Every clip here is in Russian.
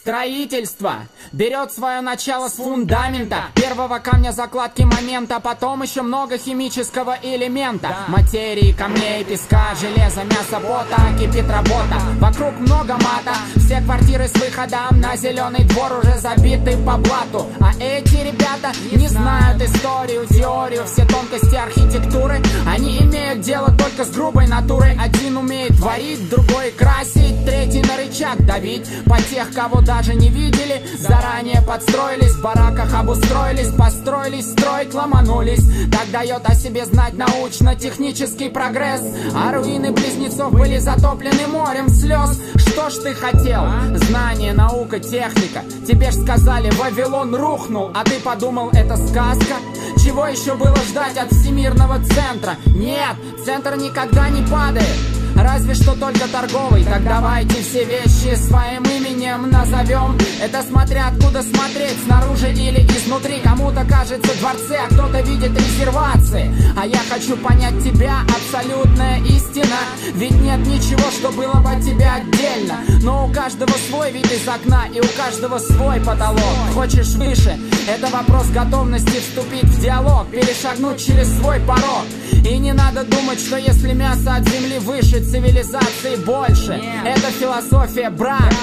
Строительство берет свое начало с фундамента, первого камня закладки момента, потом еще много химического элемента, материи, камней, песка, железа, мяса, пота, кипит работа, вокруг много мата, все квартиры с выходом на зеленый двор уже забиты по блату, а эти ребята не знают историю, теорию, все тонкости архитектуры, они имеют дело только с грубой натурой, один умеет творить, другой красить, третий на рычаг давить, по тех, кого даже не видели, заранее подстроились, в бараках обустроились, построились, строить ломанулись. Так дает о себе знать научно-технический прогресс. А руины близнецов были затоплены морем слез. Что ж ты хотел? Знание, наука, техника. Тебе ж сказали, Вавилон рухнул, а ты подумал, это сказка? Чего еще было ждать от всемирного центра? Нет, центр никогда не падает, разве что только торговый. Так давайте все вещи своим именем назовем. Это смотря откуда смотреть, снаружи или изнутри. Кому-то кажется дворцы, а кто-то видит резервации. А я хочу понять тебя, абсолютная истина. Ведь нет ничего, что было бы от тебя отдельно. Но у каждого свой вид из окна, и у каждого свой потолок. Хочешь выше? Это вопрос готовности вступить в диалог, перешагнуть через свой порог. И не надо думать, что если мясо от земли выше, цивилизации больше. Нет. Это философия брак.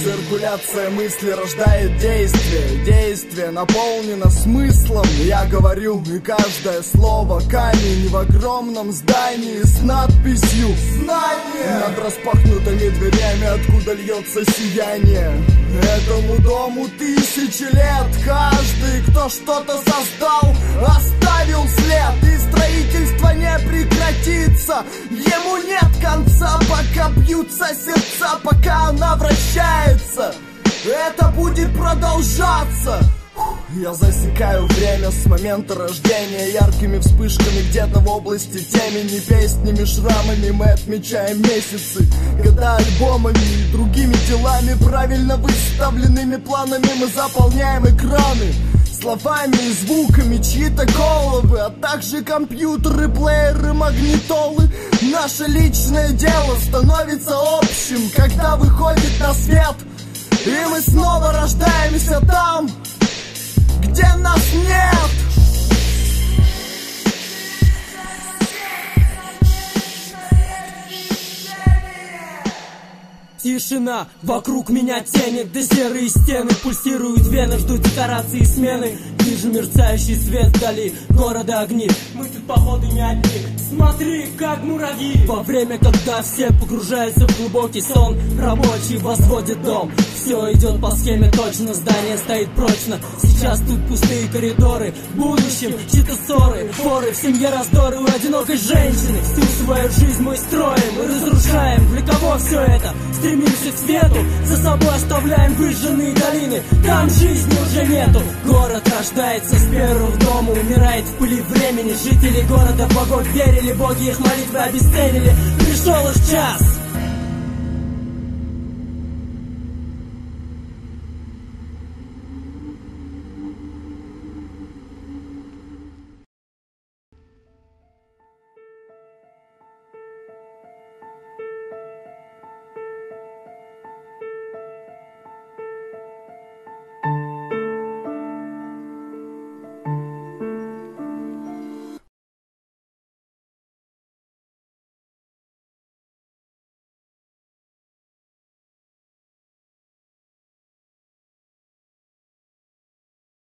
Циркуляция мысли рождает действие. Действие наполнено смыслом. Я говорю, и каждое слово камень в огромном здании с надписью «Знание» над распахнутыми дверями, откуда льется сияние. Этому дому 1000 лет. Каждый, кто что-то создал, оставил след. И строительство не прекратится. Ему нет конца, пока бьются сердца, пока она вращается. Это будет продолжаться. Я засекаю время с момента рождения яркими вспышками где-то в области темени, песнями, шрамами мы отмечаем месяцы, года альбомами и другими делами, правильно выставленными планами мы заполняем экраны словами и звуками чьи-то головы, а также компьютеры, плееры, магнитолы. Наше личное дело становится общим, когда выходит на свет, и мы снова рождаемся там, где нас нет. Тишина, вокруг меня тени, да серые стены пульсируют вены, ждут декорации смены. Вижу мерцающий свет вдали, города огни. Мы тут походу не одни, смотри, как муравьи. Во время, когда все погружаются в глубокий сон, рабочий возводит дом. Все идет по схеме точно, здание стоит прочно. Сейчас тут пустые коридоры, в будущем чьи-то ссоры, форы, в семье раздоры у одинокой женщины. Всю свою жизнь мы строим и разрушаем. Для кого все это? Стремимся к свету, за собой оставляем выжженные долины. Там жизни уже нету. Город рождается с первого дома, умирает в пыли времени. Жители города в богов верили, боги их молитвы обесценили. Пришел их час.